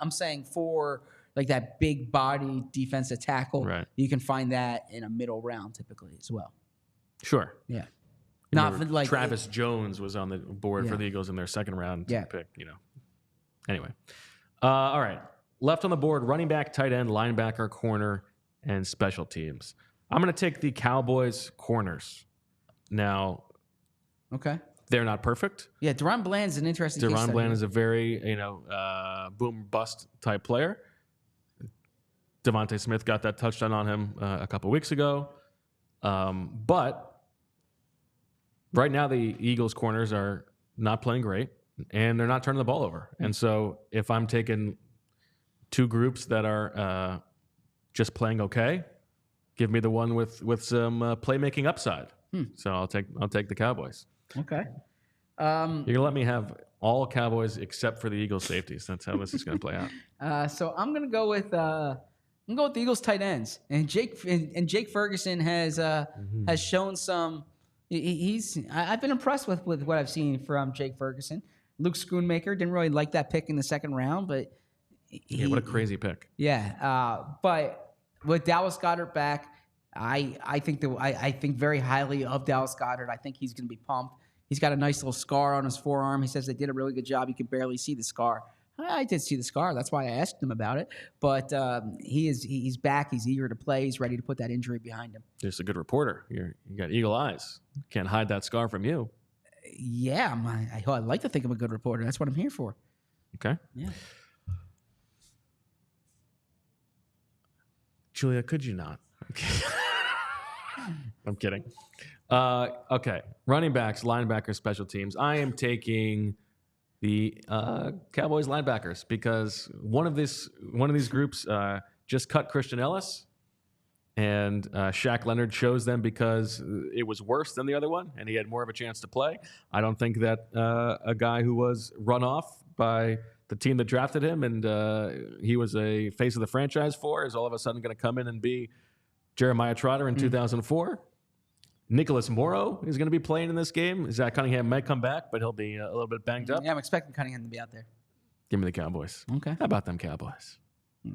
I'm saying for like that big body defensive tackle, right. You can find that in a middle round typically as well. Sure. Yeah. Not like Travis Jones was on the board for the Eagles in their 2nd round pick. Anyway, all right. Left on the board: running back, tight end, linebacker, corner, and special teams. I'm going to take the Cowboys corners. Now, okay, they're not perfect. Yeah, Deron Bland's an interesting. Deron Bland is a very boom bust type player. Devontae Smith got that touchdown on him a couple weeks ago, but right now the Eagles corners are not playing great, and they're not turning the ball over. And so, if I'm taking 2 groups that are just playing okay, give me the one with some playmaking upside. So I'll take the Cowboys. Okay. You're gonna let me have all Cowboys except for the Eagles safeties. That's how this is gonna play out. So I'm gonna go with the Eagles tight ends, and Jake Ferguson has shown some. I've been impressed with what I've seen from Jake Ferguson. Luke Schoonmaker didn't really like that pick in the 2nd round, but what a crazy pick. Yeah, but with Dallas Goedert back, I think very highly of Dallas Goedert. I think he's going to be pumped. He's got a nice little scar on his forearm. He says they did a really good job. You can barely see the scar. I did see the scar. That's why I asked him about it. But he's back. He's eager to play. He's ready to put that injury behind him. Just a good reporter. You got eagle eyes. Can't hide that scar from you. Yeah, I like to think I'm a good reporter. That's what I'm here for. Okay. Yeah. Julia, could you not? I'm kidding. Okay. Running backs, linebackers, special teams. I am taking the Cowboys linebackers because one of these groups just cut Christian Ellis, and Shaq Leonard chose them because it was worse than the other one, and he had more of a chance to play. I don't think that a guy who was run off by the team that drafted him and he was a face of the franchise for is all of a sudden going to come in and be Jeremiah Trotter in 2004. Nicholas Morrow is going to be playing in this game. Zach Cunningham might come back, but he'll be a little bit banged up. Yeah, I'm expecting Cunningham to be out there. Give me the Cowboys. Okay. How about them Cowboys?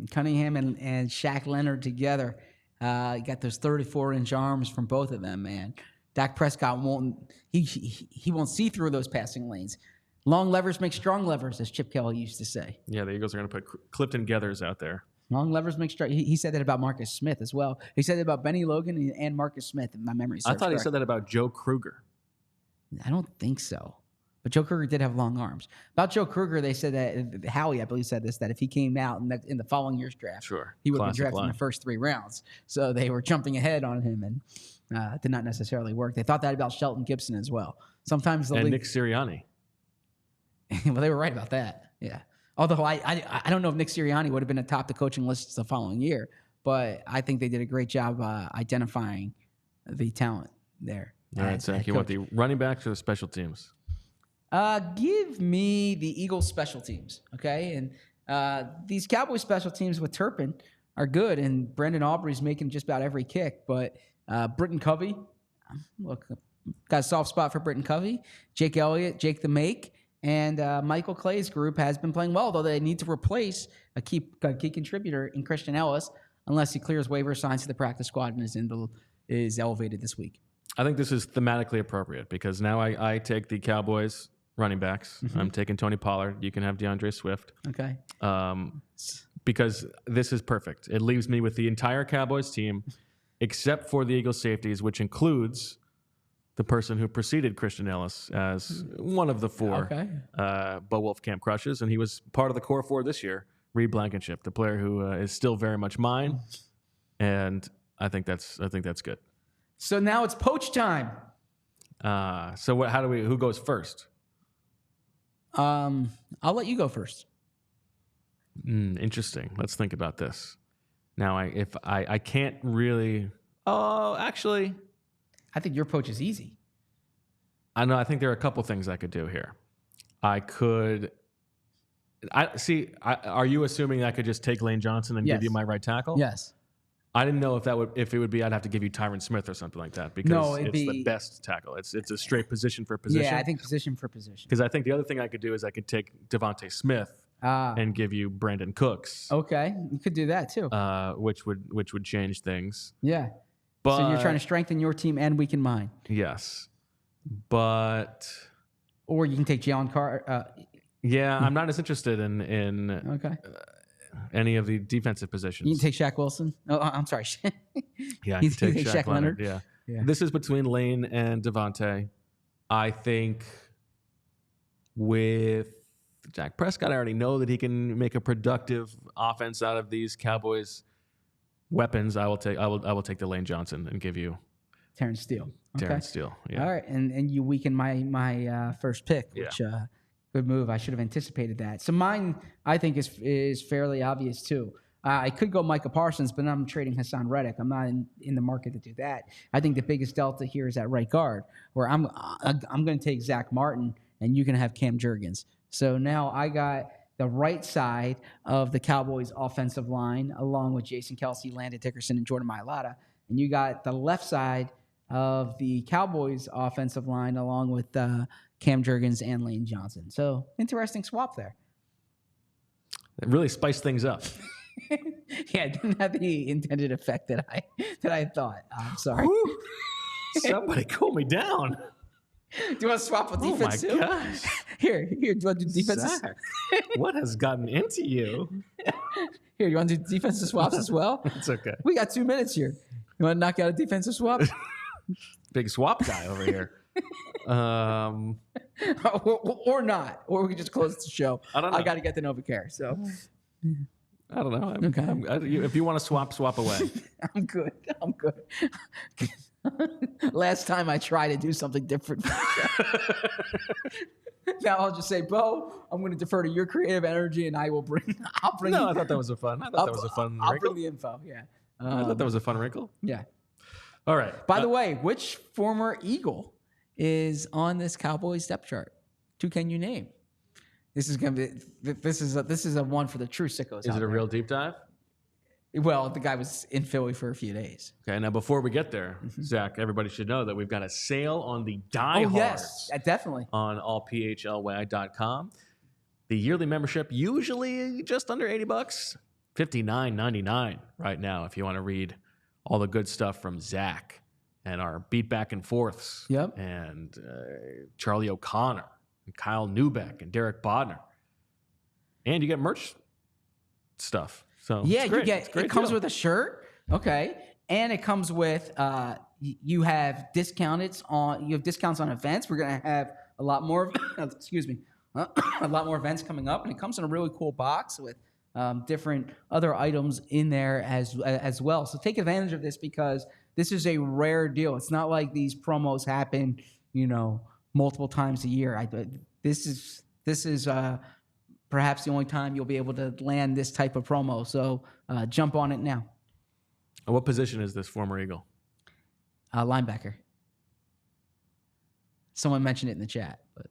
Cunningham and Shaq Leonard together. You got those 34-inch arms from both of them, man. Dak Prescott won't see through those passing lanes. Long levers make strong levers, as Chip Kelly used to say. Yeah, the Eagles are going to put Clifton Geathers out there. Long levers make strong. He said that about Marcus Smith as well. He said that about Benny Logan and Marcus Smith, if my memory serves I thought he said that about Joe Kruger. I don't think so. But Joe Kruger did have long arms. About Joe Kruger, they said that Howie, I believe, said this, that if he came out in the following year's draft, he would have been drafted in the first 3 rounds. So they were jumping ahead on him, and it did not necessarily work. They thought that about Shelton Gibson as well. Sometimes the and league, Nick Sirianni. Well, they were right about that. Yeah. Although I don't know if Nick Sirianni would have been atop the coaching lists the following year, but I think they did a great job identifying the talent there. All right, Zach, you want the running backs or the special teams? Give me the Eagles special teams, okay? And these Cowboys special teams with Turpin are good, and Brendan Aubrey's making just about every kick. But Britton Covey, look, got a soft spot for Britton Covey. Jake Elliott, Jake the Make, and Michael Clay's group has been playing well, though they need to replace a key contributor in Christian Ellis unless he clears waiver, signs to the practice squad, and is elevated this week. I think this is thematically appropriate because now I take the Cowboys running backs. Mm-hmm. I'm taking Tony Pollard. You can have DeAndre Swift. Okay. Because this is perfect. It leaves me with the entire Cowboys team except for the Eagles safeties, which includes the person who preceded Christian Ellis as one of the 4 Bo Wulf camp crushes, and he was part of the core 4 this year, Reed Blankenship, the player who is still very much mine, and I think that's good. So now it's poach time. So who goes first? I'll let you go first. Interesting. Let's think about this. Now, I can't really Oh, actually, I think your approach is easy. I know. I think there are a couple things I could do here. I could. Are you assuming I could just take Lane Johnson and give you my right tackle? Yes. I didn't know if it would be. I'd have to give you Tyron Smith or something like that because it's the best tackle. It's a straight position for position. Yeah, I think position for position. Because I think the other thing I could do is I could take Devontae Smith and give you Brandon Cooks. Okay, you could do that too. Which would change things. Yeah. But, so you're trying to strengthen your team and weaken mine. Yes, but or you can take Jalen Carter. Yeah, I'm not as interested in any of the defensive positions. You can take Shaq Wilson. Oh, I'm sorry. Yeah, I can take Shaq Leonard. Yeah. This is between Lane and Devontae. I think with Dak Prescott, I already know that he can make a productive offense out of these Cowboys weapons. I will take the Lane Johnson and give you Terrence Steele. Okay. Terrence Steele. Yeah. All right, and you weaken my first pick, which good move. I should have anticipated that. So mine, I think, is fairly obvious too. I could go Micah Parsons, but I'm trading Hassan Reddick. I'm not in the market to do that. I think the biggest delta here is at right guard, where I'm going to take Zach Martin, and you can have Cam Jurgens. So now I got the right side of the Cowboys' offensive line, along with Jason Kelce, Landon Dickerson, and Jordan Mailata, and you got the left side of the Cowboys' offensive line, along with Cam Jurgens and Lane Johnson. So interesting swap there. It really spiced things up. Yeah, it didn't have the intended effect that I thought. I'm sorry. Somebody cool me down. Do you want to swap with defense too? Oh my gosh. Here. Do you want to do defense? What has gotten into you? Here, you want to do defensive swaps as well? It's okay. We got 2 minutes here. You want to knock out a defensive swap? Big swap guy over here. Or not. Or we can just close the show. I don't know. I got to get the Novacare. So I don't know. If you want to swap away. I'm good. Last time I tried to do something different. Now I'll just say, Bo, I'm going to defer to your creative energy, and I'll bring. No, I thought that was a fun. I'll bring the info. Yeah. I thought that was a fun wrinkle. Yeah. All right. By the way, which former Eagle is on this Cowboys depth chart? Two can you name? This is going to be. This is a one for the true sickos. Is it a real deep dive? Well, the guy was in Philly for a few days. Okay, now before we get there, Zach, everybody should know that we've got a sale on the diehards. Oh, yes, definitely. On allphly.com. The yearly membership, usually just under $80, $59.99 right now if you want to read all the good stuff from Zach and our beat back and forths. Yep. And Charlie O'Connor and Kyle Neubeck and Derek Bodner. And you get merch stuff. So yeah, it comes with a shirt, okay, and it comes with you have discounts on events. We're gonna have a lot more, a lot more events coming up, and it comes in a really cool box with different other items in there as well. So take advantage of this because this is a rare deal. It's not like these promos happen, multiple times a year. This is perhaps the only time you'll be able to land this type of promo. So jump on it now. What position is this former Eagle? Linebacker. Someone mentioned it in the chat. But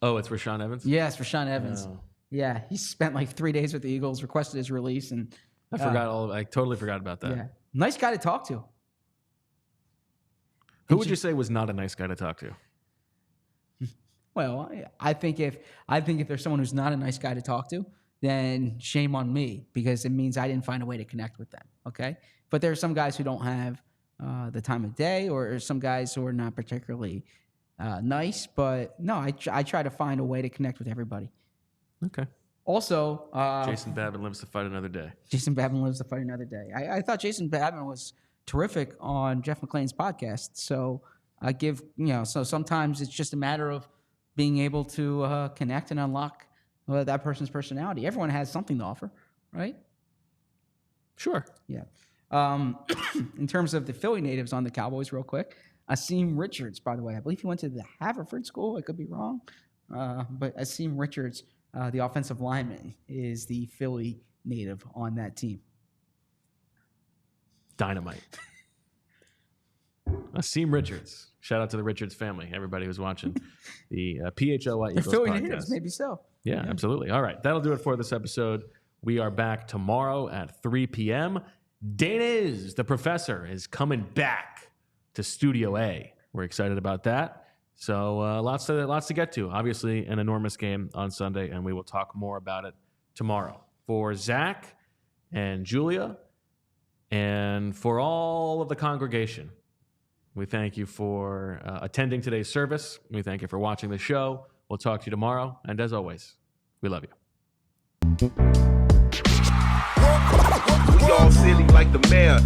oh, it's Rashaan Evans? Yeah, it's Rashaan Evans. Oh. Yeah, he spent like 3 days with the Eagles, requested his release. And I totally forgot about that. Yeah, nice guy to talk to. Who would you say was not a nice guy to talk to? Well, I think if there's someone who's not a nice guy to talk to, then shame on me because it means I didn't find a way to connect with them. Okay, but there are some guys who don't have the time of day, or some guys who are not particularly nice. But no, I try to find a way to connect with everybody. Okay. Also, Jason Babin lives to fight another day. Jason Babin lives to fight another day. I thought Jason Babin was terrific on Jeff McClain's podcast. So I give So sometimes it's just a matter of being able to connect and unlock that person's personality. Everyone has something to offer, right? Sure. Yeah. In terms of the Philly natives on the Cowboys, real quick, Asim Richards, by the way, I believe he went to the Haverford School. I could be wrong. But Asim Richards, the offensive lineman, is the Philly native on that team. Dynamite. Asim Richards. Shout out to the Richards family, everybody who's watching the PHLY Eagles Philly podcast. natives, maybe so. Yeah, absolutely. All right, that'll do it for this episode. We are back tomorrow at 3 p.m. Dana's the professor is coming back to Studio A. We're excited about that. So lots to get to. Obviously, an enormous game on Sunday, and we will talk more about it tomorrow. For Zach and Julia, and for all of the congregation, we thank you for attending today's service. We thank you for watching the show. We'll talk to you tomorrow. And as always, we love you. We all silly like the mayor.